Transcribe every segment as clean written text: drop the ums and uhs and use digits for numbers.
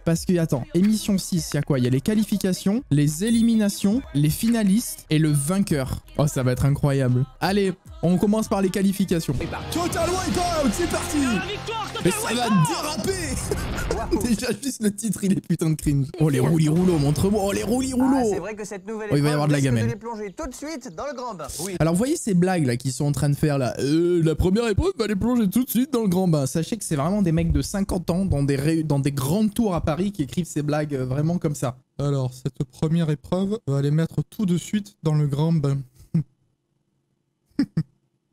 Parce que, attends, émission 6, il y a quoi? Il y a les qualifications, les éliminations, les finalistes et le vainqueur. Oh, ça va être incroyable. Allez, on commence par les qualifications. Total Wipeout, c'est parti. Mais ça va déraper. Déjà, juste le titre, il est putain de cringe. Oh, les roulis-rouleaux, montre-moi. Oh, les roulis-rouleaux. Ah, c'est vrai que cette nouvelle il va y avoir de la gamelle. de les plonger tout de suite dans le grand bain. Oui. Alors, vous voyez ces blagues là qu'ils sont en train de faire là. La première épreuve va les plonger tout de suite dans le grand bain. Sachez que c'est vraiment des mecs de 50 ans dans des grandes tours à Paris qui écrivent ces blagues vraiment comme ça. Alors, cette première épreuve va les mettre tout de suite dans le grand bain.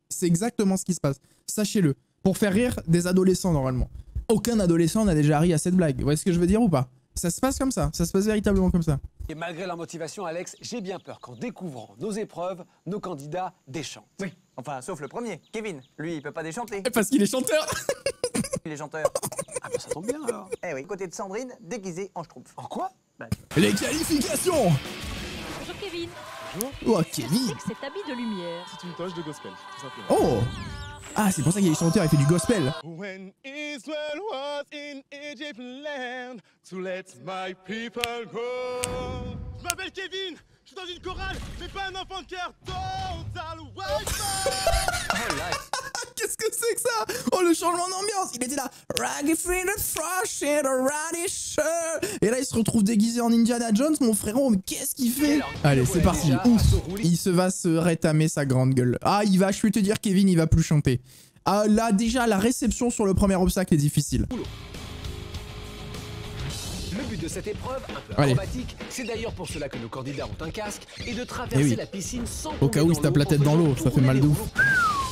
C'est exactement ce qui se passe. Sachez-le. Pour faire rire des adolescents normalement. Aucun adolescent n'a déjà ri à cette blague. Vous voyez ce que je veux dire ou pas? Ça se passe comme ça. Ça se passe véritablement comme ça. Et malgré leur motivation, Alex, j'ai bien peur qu'en découvrant nos épreuves, nos candidats déchantent. Oui. Enfin, sauf le premier, Kevin. Lui, il peut pas déchanter. Parce qu'il est chanteur. Il est chanteur. Ah bah ça tombe bien alors. Eh oui, côté de Sandrine, déguisée en schtroumpf. En quoi? Les qualifications. Bonjour Kevin. Oh, Kevin. C'est que cet habit de lumière. C'est une toche de gospel, tout simplement. Oh. Ah, c'est pour ça qu'il est chanteur, il fait du gospel. When Israel was in Egypt land to let my people go. Je m'appelle Kevin, je suis dans une chorale, mais pas un enfant de cœur. Total Wipeout. Oh là. Qu'est-ce que c'est que ça? Oh, le changement d'ambiance. Il était là. Raggy Freedom Frosh and a radish. Et là, il se retrouve déguisé en Indiana Jones, mon frérot. Mais qu'est-ce qu'il fait? Allez, c'est parti. Ouf. Il se va se rétamer sa grande gueule. Ah, il va, je peux te dire, Kevin, il va plus chanter. Ah, là, déjà, la réception sur le premier obstacle est difficile. Le but de cette épreuve, un peu acrobatique, c'est d'ailleurs pour cela que nos candidats ont un casque, et de traverser la piscine sans au cas où il se tape la tête dans l'eau, ça fait mal de ouf.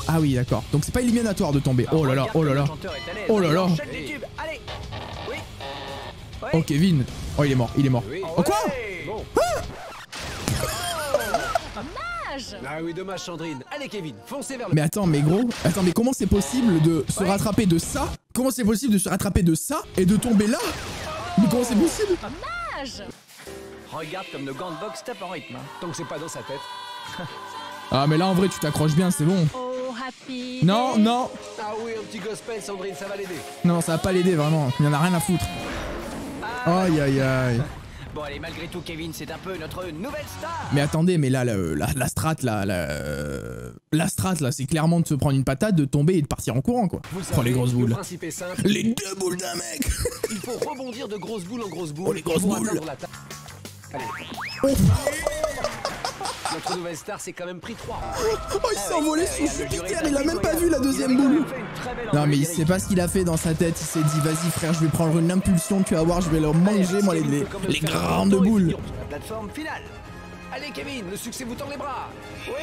Ah oui, d'accord. Donc c'est pas éliminatoire de tomber. Oh là là, oh là là. Oh là là. Oh Kevin. Oh il est mort, il est mort. Oh quoi? Ah oui, dommage Sandrine. Allez Kevin, foncez vers le... Mais attends, mais gros, attends, mais comment c'est possible de se rattraper de ça? Comment c'est possible de se rattraper de ça et de tomber là? Mais comment c'est possible? Regarde comme nos gants de boxe tapent en rythme. Tant que c'est pas dans sa tête. Ah mais là en vrai tu t'accroches bien, c'est bon. Oh, happy. Non, non. Ah oui, un petit gospel Sandrine, ça va l'aider. Non, ça va pas l'aider vraiment, il en a rien à foutre. Aïe aïe aïe. Bon allez, malgré tout, Kevin, c'est un peu notre nouvelle star. Mais attendez, mais là, la strat là, la strat là, c'est clairement de se prendre une patate, de tomber et de partir en courant quoi. Oh les grosses boules. Le principe est simple. Les deux boules d'un mec. Il faut rebondir de grosses boules en grosses boules. Oh les grosses boules. Allez. Oh. Notre nouvelle star s'est quand même pris 3. Oh il s'est envolé sous Jupiter, il a même pas vu la deuxième boule. Non mais il sait pas ce qu'il a fait dans sa tête, il s'est dit vas-y frère je vais prendre une impulsion, tu vas voir je vais leur manger moi les grandes boules. La plateforme finale. Allez Kevin, le succès vous tend les bras. Oui.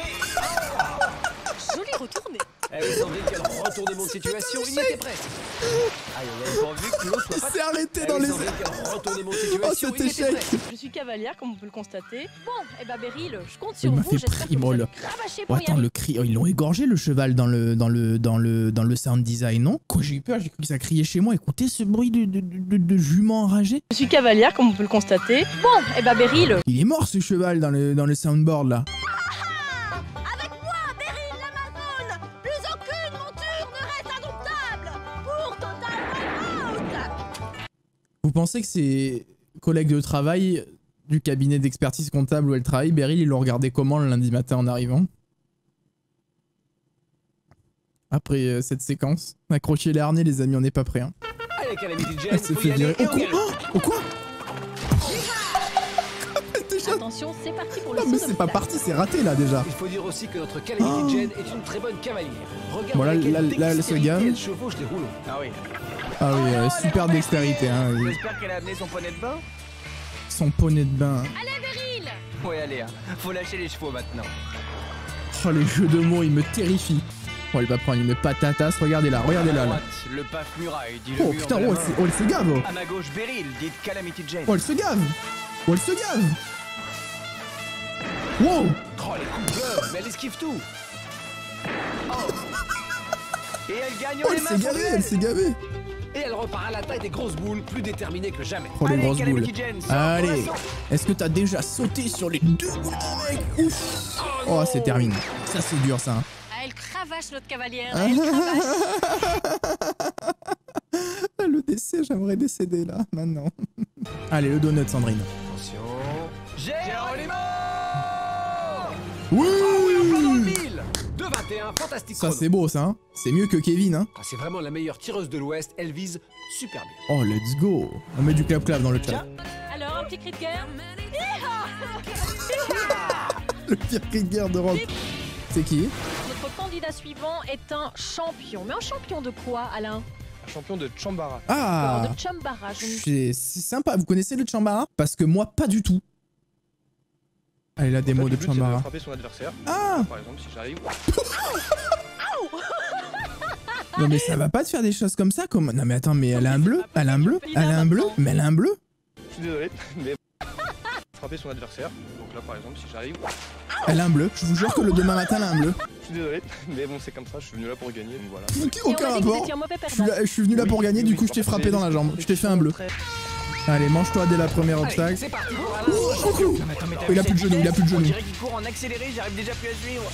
Joli retourné. Eh oui Sandrine, quel retournement de situation, il y était presque. Aïe aïe aïe, pourvu que l'eau soit Il pas... s'est arrêté Eh dans oui, les... Sandrine, quel retournement de Oh situation, cet il y était échec. presque. Je suis cavalière, comme on peut le constater. Bon, et bah Beryl, je compte Il sur m'a vous. fait J'espère que prix, vous allez le... cravacher Oh, pour y attends, aller. le cri, oh, ils l'ont égorgé le cheval dans le sound design, non? Quand j'ai eu peur, j'ai cru que ça criait chez moi. Écoutez ce bruit de jument enragé. Je suis cavalière, comme on peut le constater. Bon, et bah Beryl. Il est mort ce cheval dans le soundboard là. Avec moi, Beryl l'Amazone, plus aucune monture ne reste indomptable pour Total Wipeout. Vous pensez que ses collègues de travail du cabinet d'expertise comptable où elle travaille, Beryl, ils l'ont regardé comment le lundi matin en arrivant? Après cette séquence, accrochez les harnais les amis, on n'est pas prêts. Hein. Allez Calamity Jane, Elle s'est faut fait y aller virer. et on y va. Oh quoi? Attention, c'est parti pour le Non mais saut c'est pas d'obstacle. parti, c'est raté là déjà. Il faut dire aussi que notre Calamity Jane est une très bonne cavalière. Regarde Bon, là, avec quelle là, elle se dextérité gamme. elle chevauche les rouleaux. Ah oui. Ah oui, super dextérité hein. J'espère qu'elle a amené son poney de bain. Son poney de bain. Allez Beryl. Ouais, allez, hein. Faut lâcher les chevaux maintenant. Oh les jeux de mots, il me terrifie. Oh il va prendre une patatas, regardez là, regardez là. À là. droite, le paf muraille, dit le Oh mur putain, de la oh, mort. elle se gave. À ma gauche, Beryl, dit Calamity Jane. Oh elle se gave. Oh elle se gave. Wow. Oh les coups de beurre, mais elle esquive tout. Et elle gagne Oh les elle mains s'est pour gavée, duel. elle s'est gavée. Et elle repart à la taille des grosses boules, plus déterminée que jamais. Oh les Allez, grosses boules. Calamity Jane, sors Allez. pour la sauce. Est-ce que t'as déjà sauté sur les deux boules d'un mec? Ouf. Oh c'est terminé. Ça c'est dur ça. hein. Ah, elle cravache notre cavalière. Elle cravache. Le décès, j'aimerais décéder là, maintenant. Allez, le donut, Sandrine. Attention. Geronimo. Oui, Dans le mille. 2-21, fantastique. ça c'est beau ça, hein. C'est mieux que Kevin, hein. Ah, c'est vraiment la meilleure tireuse de l'Ouest, elle vise super bien. Oh, let's go. On met du clap-clap dans le chat. Alors, un petit cri de guerre. Le pire cri de guerre d'Europe. C'est qui? Notre candidat suivant est un champion. Mais un champion de quoi, Alain? Un champion de Chambara. Ah, Alors, de Chambara. c'est sympa. Vous connaissez le Chambara? Parce que moi, pas du tout. Allez, la démo de Chambara. Frapper son adversaire. Ah, Par exemple, si j'arrive. non mais ça va pas te faire des choses comme ça comme... Non mais attends, mais elle a un bleu, elle a un bleu, elle a un bleu, mais elle a un bleu. Je suis désolé, mais frapper son adversaire. Donc là, par exemple, si j'arrive. Elle a un bleu, je vous jure que le demain matin elle a un bleu. Je suis désolé, mais bon, c'est comme ça. Je suis venu là pour gagner, donc voilà. Aucun rapport. Je suis venu là pour gagner, du coup je t'ai frappé dans la jambe, je t'ai fait un bleu. Allez, mange-toi dès la première obstacle. C'est parti pour Alain. Oh, il a plus de genoux, il a plus de On genoux. dirait qu'il court en accéléré, j'arrive déjà plus à suivre.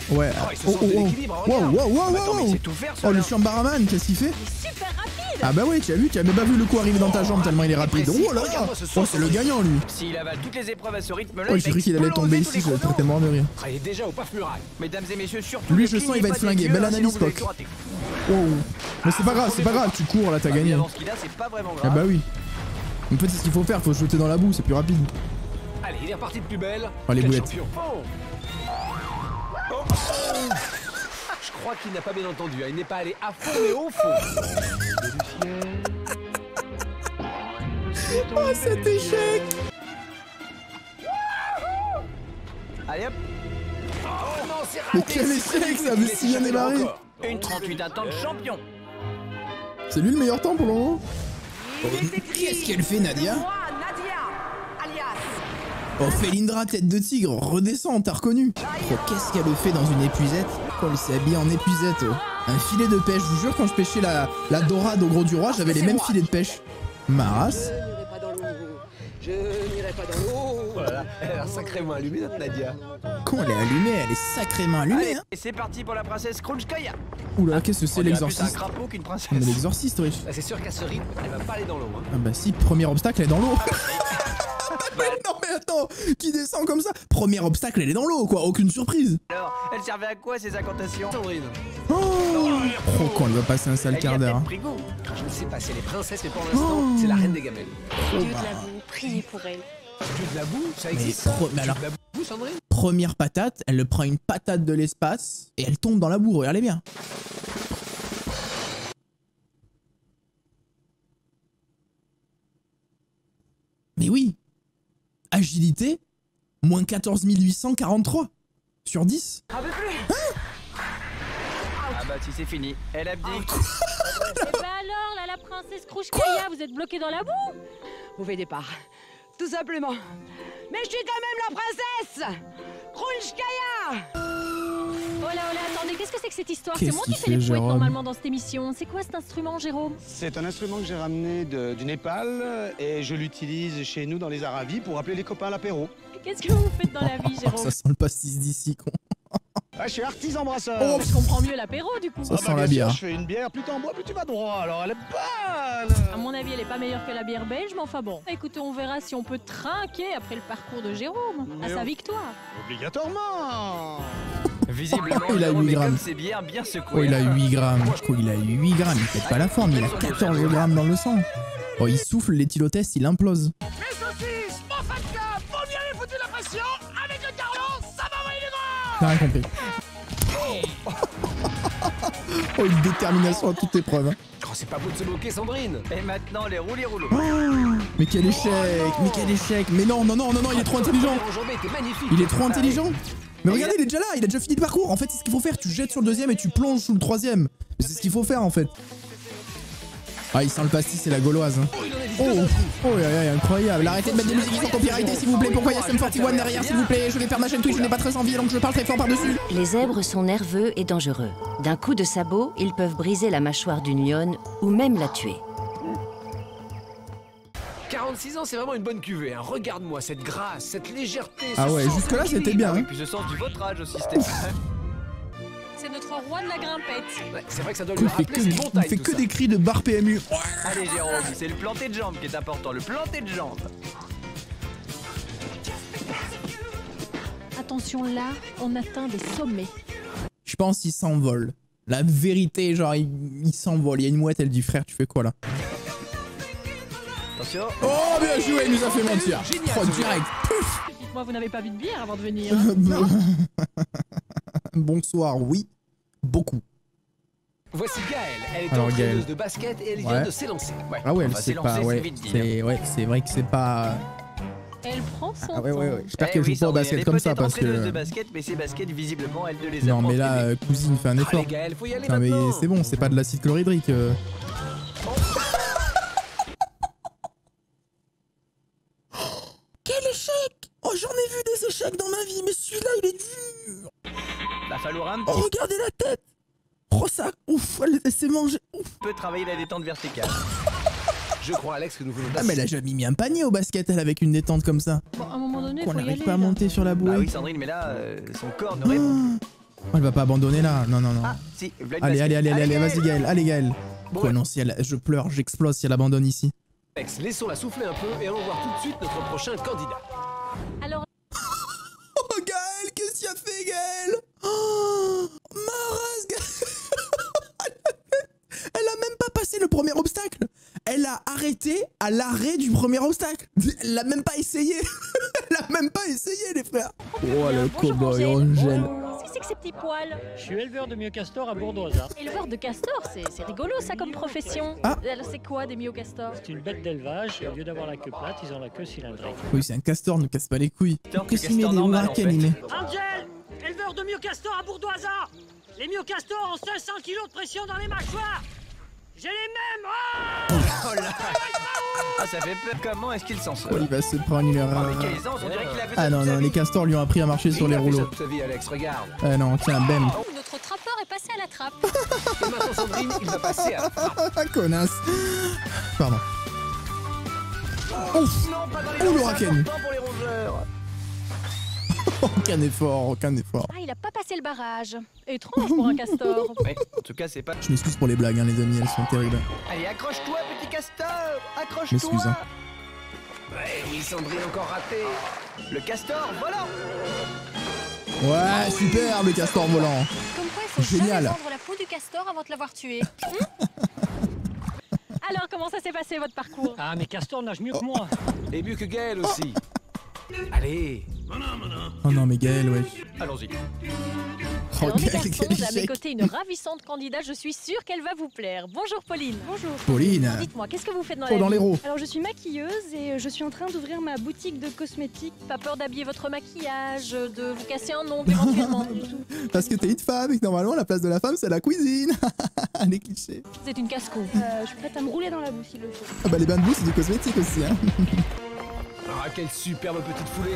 Ouais. Oh, il se Oh, sent oh, de oh. l'équilibre, Wow, regarde. wow, wow, Attends, mais il wow. sait tout faire, Oh, celui-là. le Chambaraman, qu'est-ce qu'il fait? Super rapide. Ah bah ouais, tu as vu, tu as même pas vu le coup arriver dans ta jambe tellement il est rapide. Oh là là. Oh, c'est le gagnant lui. S'il avale toutes les épreuves à ce rythme-là, Oh, j'ai cru qu'il allait tomber ici, je serais tellement de rire. Ah, il est déjà au paf muraille. Mesdames et messieurs, surtout. Lui, ne je sens, clignez il va pas être des flingué. yeux, Belle hein, sinon analyse, vous allez Spock. tout rater. Oh. Mais c'est pas grave, tu cours là, t'as gagné. Dans ce qu'il a, c'est pas vraiment Ah grave. bah oui. En fait, c'est ce qu'il faut faire, faut se jeter dans la boue, c'est plus rapide. Allez, il est reparti de plus belle. Oh, les Quel boulettes. champion. Oh. Je crois qu'il n'a pas bien entendu, hein. Il n'est pas allé à fond mais au fond. Oh, cet échec. Allez hop, Oh non, c'est raté. Mais quel échec, ça avait si bien démarré. une 38, un temps de champion. C'est lui le meilleur temps pour le moment. Qu'est-ce qu'elle fait, Nadia? Moi, Nadia, alias. Oh, Félindra, tête de tigre, redescends, t'as reconnu. Oh, qu'est-ce qu'elle fait dans une épuisette? Oh, elle s'est habillée en épuisette. Oh. Un filet de pêche, je vous jure, quand je pêchais la dorade au Gros du Roi, j'avais les mêmes filets de pêche. Ma race. Je n'irai pas dans l'eau. Voilà, elle a sacrément allumé notre Nadia. Quand elle est allumée, elle est sacrément allumée, Allez, hein. et c'est parti pour la princesse Krunchkaya. Oula, qu'est-ce que c'est On dirait plus un l'exorciste? crapaud qu'une princesse. Mais l'exorciste, riche. Là, c'est sûr qu'à ce rythme, elle va pas aller dans l'eau. Hein. Ah bah si, premier obstacle, elle est dans l'eau. Mais non mais attends, qui descend comme ça? Premier obstacle, elle est dans l'eau, quoi, aucune surprise. Alors, elle servait à quoi ces incantations? Sandrine, Oh, quand elle va passer un sale Elle y a quart d'heure. peut-être Hein. pris goût. je ne sais pas si elle est princesse, mais pour l'instant, c'est la reine des gamelles. Dieu de la boue, priez pour elle. Dieu de la boue, ça Mais, existe ça mais alors, Dieu de la boue, Sandrine? première patate, elle prend une patate de l'espace et elle tombe dans la boue, regardez bien. Mais oui, agilité, moins 14 843 sur 10. Ah bah si c'est fini, elle abdique. Eh bah alors, là, la princesse Krunchkaya, vous êtes bloqué dans la boue? Mauvais départ. Tout simplement. Mais je suis quand même la princesse Krunchkaya. Oh là, attendez, qu'est-ce que c'est que cette histoire? Qu'est-ce C'est moi qui qu'il fais les fait, poètes Jérôme normalement dans cette émission. C'est quoi cet instrument, Jérôme? C'est un instrument que j'ai ramené du Népal et je l'utilise chez nous dans les Aravis pour appeler les copains à l'apéro. Qu'est-ce que vous faites dans la vie, Jérôme? Ça sent le pastis d'ici, con. Ah, je suis artisan brasseur. Oh, Je comprends mieux l'apéro, du coup. Ça sent la bien sûr, bière. je fais une bière, plus t'en bois, plus tu vas droit. Alors elle est bonne. À mon avis, elle est pas meilleure que la bière belge, mais enfin bon. Écoutez, on verra si on peut trinquer après le parcours de Jérôme, à sa victoire. Obligatoirement. Visiblement, Il a Jérôme 8 est grammes. comme ses bières bien secouées. Oh, il a 8 grammes. Je crois qu'il a 8 grammes. Il fait pas la forme. Il a 14 grammes dans le sang. Oh, il souffle, l'éthylotest, il implose. Les saucisses, mon vodka, vous m'y avez foutu la pression. Avec le carton, ça va envoyer les grands. T'as rien compris. Oh, une détermination à toute épreuve. Hein. Oh, c'est pas beau de se moquer, Sandrine. Et maintenant, les roulis-rouleaux. Mais quel échec. Mais quel échec. Mais non, il est trop intelligent. Enjambé était magnifique. Il est trop intelligent. Mais regardez, il est déjà là, il a déjà fini le parcours. En fait, c'est ce qu'il faut faire. Tu jettes sur le deuxième et tu plonges sous le troisième. C'est ce qu'il faut faire en fait. Ah, il sent le pastis et la gauloise. Hein. Oh, incroyable. Arrêtez de mettre des musiques qui sont copyrightées, s'il vous plaît. Pourquoi il y a Sum 41 derrière, s'il vous plaît? Je vais perdre ma chaîne Twitch, je n'ai pas très envie, donc je parle très fort par-dessus. Les zèbres sont nerveux et dangereux. D'un coup de sabot, ils peuvent briser la mâchoire d'une lionne ou même la tuer. 46 ans, c'est vraiment une bonne cuvée. Hein. Regarde-moi cette grâce, cette légèreté. Ah ce ouais, sens jusque-là, d'équilibre. c'était bien. Et Hein. puis ce sens du vautrage aussi, Stéphane. C'est notre roi de la grimpette. Ouais, c'est vrai que ça doit lui rappeler ses Il montagnes, fait tout que ça. des cris de barre PMU. Allez Jérôme, c'est le planté de jambes qui est important, le planté de jambes. Attention là, on atteint des sommets. Je pense qu'il s'envole. La vérité, genre, il s'envole. Il y a une mouette, elle dit frère, tu fais quoi là? Attention. Oh, bien joué, il nous a fait mentir. Trop direct. Dites-moi, vous n'avez pas bu de bière avant de venir. Bonsoir, oui. Beaucoup. Voici Gaëlle. Elle est Alors, entraîneuse Gaëlle. de basket et elle vient de s'élancer. Ouais. Ah ouais, elle Enfin, sait s'élancer, pas. c'est Ouais, vite dit, c'est vrai que c'est pas. Elle prend son Ah ouais, temps. ouais, ouais. J'espère qu'elle joue pas au Sandrine, basket elle est comme ça peut-être parce entraîneuse que. de basket, mais ces baskets, visiblement, elle ne les a Non, pas mais là, entraînées. cousine, fais un effort. Allez Gaëlle, faut y aller Non, mais maintenant. c'est bon, c'est pas de l'acide chlorhydrique. Quel échec! Oh, j'en ai vu des échecs dans ma vie, mais celui-là, il est dur! Va falloir un Oh, petit regardez la tête! Oh, ça, ouf, elle s'est mangée, ouf! peu travailler la détente verticale. Je crois, Alex, que nous venons Ah, mais elle a jamais mis un panier au basket, elle, avec une détente comme ça. Bon, à un moment donné, Qu'on faut y n'arrive aller. pas à là. monter sur la bouée. Bah oui, Sandrine, mais là, son corps ne répond. Oh, elle va pas abandonner là, non, non, non. Ah, si, voilà une Allez, basket. allez, vas-y, Gaël, allez, Gaël. Bon, Quoi, non, si elle, je pleure, j'explose si elle abandonne ici. Alex, laissons-la souffler un peu et allons voir tout de suite notre prochain candidat. Alors, Oh, Gaël, qu'est-ce qu'il a fait, Gaël? Oh, ma race, Gaël. Elle a même pas passé le premier obstacle. Elle a arrêté à l'arrêt du premier obstacle. Elle l'a même pas essayé. Elle a même pas essayé, les frères. Oh, le bonjour, cowboy Angèle. Angèle. Si c'est que ces petits poils. Je suis éleveur de myocastors à Bourdoisat. Éleveur de castors, c'est rigolo ça comme profession. Ah. Alors c'est quoi des myocastors? C'est une bête d'élevage et au lieu d'avoir la queue plate, ils ont la queue cylindrique. Oui, c'est un castor, ne casse pas les couilles. Qu'est-ce qu'il met castor des normal, en huracanes, fait. il met? Angel, éleveur de myocastors à Bourdoisat. Les myocastors ont 500 kg de pression dans les mâchoires. J'ai les mêmes. Oh là. Ah, ça fait peur. Comment est-ce qu'il s'en sort? Oh, il va se prendre une Oh, erreur. mais quelle aisance, on dirait qu'il a fait Ah ça non, toute sa non, vie. les castors lui ont appris à marcher sur Il les a fait ça rouleaux. toute sa vie, Alex, regarde. Ah non, tiens, bam. Notre trappeur est passé à la trappe. Et maintenant, Sandrine, il va passer à la frappe. Connasse. Pardon. Ouf. Non, pas dans les Oh, le lances, raken. c'est important pour les rongeurs. Aucun effort, aucun effort. Ah, il a pas passé le barrage. Étrange pour un castor. Ouais, en tout cas, c'est pas... Je m'excuse pour les blagues, hein, les amis, elles sont terribles. Allez, accroche-toi, petit castor. Je m'excuse, Accroche-toi. hein. Ouais, oui, Sandrine encore raté. Le castor, volant. Ouais, super, le castor volant. Comme quoi, il faut Génial. jamais vendre la peau du castor avant de l'avoir tué. Alors, comment ça s'est passé votre parcours? Ah, mes castors nagent mieux que moi. Et mieux que Gaëlle aussi. Allez. Oh non, mais Gaël, ouais. Allons-y. Oh, Alors, les Gaël, garçons, quel j'ai à mes échec. côtés une ravissante candidate. Je suis sûre qu'elle va vous plaire. Bonjour Pauline. Bonjour. Pauline. Dites-moi, qu'est-ce que vous faites dans Oh, la dans vie? l'héros. Alors je suis maquilleuse et je suis en train d'ouvrir ma boutique de cosmétiques. Pas peur d'habiller votre maquillage, de vous casser un ongle éventuellement? Parce que t'es une femme et que normalement, la place de la femme, c'est la cuisine. Les clichés. C'est une casse-cou. Je suis prête à me rouler dans la boue s'il le faut. Ah bah, les bains de boue, c'est du cosmétique aussi, hein. Ah, quelle superbe petite foulée.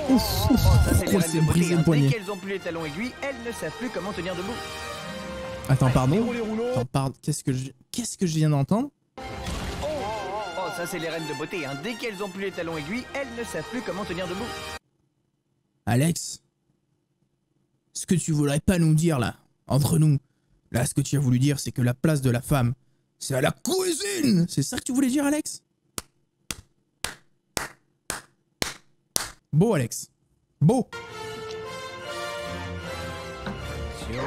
Ouf, Ça, c'est les oh, reines c'est de beauté, brisé hein. le poignet. Dès qu'elles ont plus les talons aiguilles, elles ne savent plus comment tenir debout. Attends, pardon. Les rouleaux. Attends, pardon. Qu'est-ce que je viens d'entendre? Oh, ça c'est les reines de beauté, hein. Dès qu'elles ont plus les talons aiguilles, elles ne savent plus comment tenir debout. Alex, ce que tu voudrais pas nous dire là, entre nous, là ce que tu as voulu dire c'est que la place de la femme, c'est à la cuisine. C'est ça que tu voulais dire, Alex? Beau, Alex. Beau.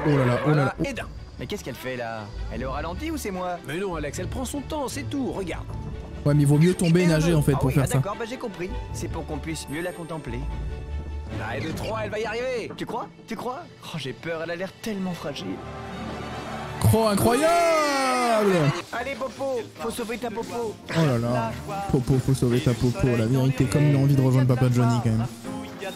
Oh là là, oh là là. Voilà, et d'un. Mais qu'est-ce qu'elle fait là? Elle est au ralenti ou c'est moi? Mais non, Alex, elle prend son temps, c'est tout, regarde. Ouais, mais il vaut mieux tomber et nager en fait Ah pour oui, faire ça. D'accord, bah j'ai compris. C'est pour qu'on puisse mieux la contempler. Ah, et de 3, elle va y arriver. Tu crois? Tu crois? Oh, j'ai peur, elle a l'air tellement fragile. Oh, incroyable! Allez, Popo, faut sauver ta Popo. Oh là là. Popo, faut sauver ta Popo. La vérité, comme il a envie de rejoindre Papa Johnny quand même.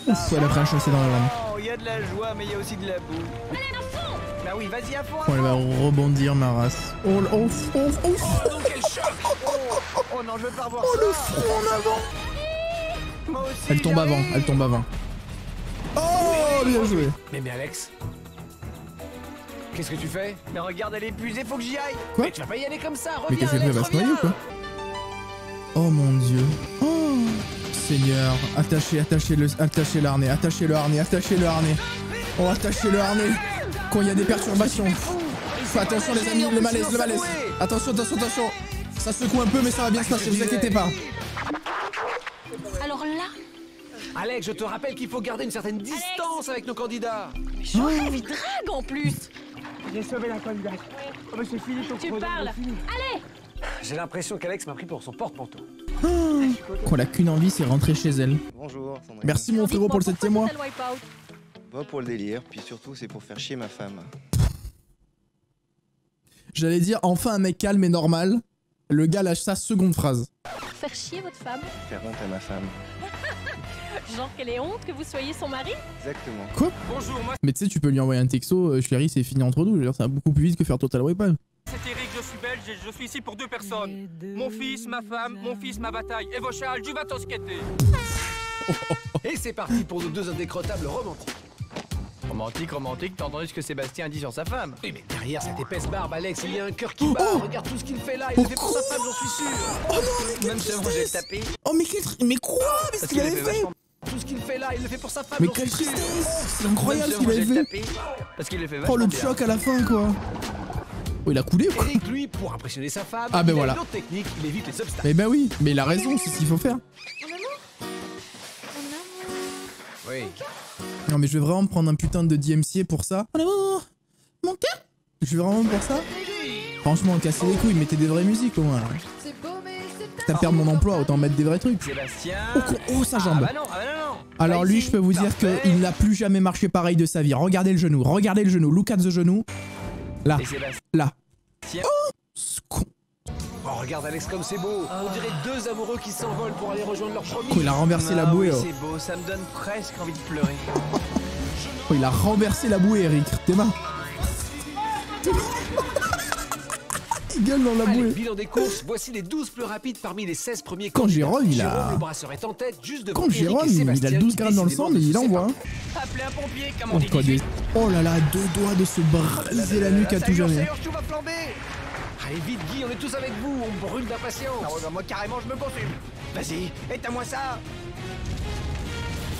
Ouf, elle a pris un chassé dans la jambe. Oh, il y a de la joie, mais il y a aussi de la boue. Allez, à fond! Bah oui, vas-y à fond, à Oh, elle va fond. rebondir, ma race. Oh, là, ouf, ouf, ouf. Oh non, quel choc! Oh non, je veux pas revoir Oh, ça. le front en avant. Moi aussi, Elle tombe j'arrive. avant, elle tombe avant. Oh, bien joué. Mais Alex, qu'est-ce que tu fais? Mais regarde, elle est épuisée, faut que j'y aille. Quoi? Mais tu vas pas y aller comme ça, Mais reviens, qu'est-ce qu'elle fait? Elle Alex, va se noyer ou quoi? Oh mon dieu. Oh, Seigneur. Attachez le harnais, attachez le harnais, attachez le harnais. Oh, attachez le harnais. Quand il y a des perturbations. Fais attention les amis, le malaise. Attention. Ça secoue un peu mais ça va bien se passer, vous inquiétez pas. Alors là... Alex, je te rappelle qu'il faut garder une certaine distance avec nos candidats. Mais je rêve, il drague en plus. J'ai sauvé la candidate. Oh, mais c'est fini, Tu parles. Allez. J'ai l'impression qu'Alex m'a pris pour son porte-manteau. Qu'on a qu'une envie, c'est rentrer chez elle. Bonjour, Sandrine. Merci mon frérot pour le 7e mois. Pas pour le délire, puis surtout c'est pour faire chier ma femme. J'allais dire enfin un mec calme et normal. Le gars lâche sa seconde phrase. Faire chier votre femme. Faire honte à ma femme. Genre qu'elle ait honte que vous soyez son mari? Exactement. Quoi? Bonjour, moi Mais tu sais, tu peux lui envoyer un texto, chérie, c'est fini entre nous. Je veux dire, ça va beaucoup plus vite que faire Total Wipeout. c'est Eric, je suis belge et je suis ici pour 2 personnes. Mon fils, ma femme, mon fils, ma bataille. Et vos châles, du bateau skater. Et c'est parti pour nos 2 indécrottables romantiques. Romantique, t'as entendu ce que Sébastien dit sur sa femme? Oui, mais derrière cette épaisse barbe, Alex, il y a un cœur qui bat. Regarde tout ce qu'il fait là, il le fait pour sa femme, j'en suis sûr. Oh non, Même si moi j'ai tapé. Oh mais quoi? Mais ce qu'il avait fait? Tout ce qu'il fait là, il le fait pour sa femme. Mais quelle tristesse! C'est incroyable ce qu'il avait fait! Parce qu'il le fait Oh le vachement choc à la fin quoi! Oh il a coulé ou quoi? Eric, lui, pour impressionner sa femme, ah ben il voilà. a une autre technique, il évite les obstacles. Mais ben oui, mais il a raison, c'est ce qu'il faut faire. Oui. Non mais je vais vraiment me prendre un putain de DMCA pour ça. Mon amour, mon cœur. Je vais vraiment pour ça. Franchement, casser les couilles, mettez des vraies musiques au moins. T'as perdu mon emploi, autant mettre des vrais trucs. Sébastien. Oh sa jambe. Ah bah non. Alors lui, je peux vous dire qu'il n'a plus jamais marché pareil de sa vie. Regardez le genou, look at the genou. Là, là. Oh, ce con. Oh, regarde Alex comme c'est beau. On dirait 2 amoureux qui s'envolent pour aller rejoindre leur premier. Oh, il a renversé la bouée. Oui, c'est beau, ça me donne presque envie de pleurer. Oh, il a renversé la bouée, Eric. T'es main. Il gueule dans la bouée. Bilan des courses, voici les 12 plus rapides parmi les 16 premiers. Quand Jérôme, il a... Jérôme, le brasseur est en tête, juste devant Quand Jérôme, il a 12 grammes dans le sang, mais il envoie. Appelez un pompier, comme on dit. Oh là là, 2 doigts de se briser la nuque à tout jamais. Tout va flamber. Allez vite Guy, on est tous avec vous, on brûle d'impatience. Ah, moi carrément je me consume. Vas-y, éteins-moi ça.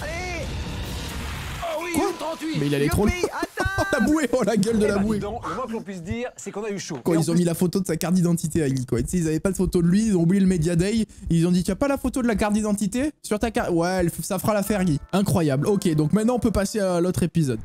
Allez. Oh oui, Quoi 38. Mais il allait trop loin. Oh la bouée, oh la gueule de la bouée. Le moins que l'on puisse dire, c'est qu'on a eu chaud. Quand ils ont mis la photo de sa carte d'identité à Guy, quoi. Tu sais, ils avaient pas de photo de lui, ils ont oublié le Media Day. Ils ont dit, tu as pas la photo de la carte d'identité sur ta carte? Ouais, ça fera l'affaire Guy. Incroyable. Ok, donc maintenant on peut passer à l'autre épisode.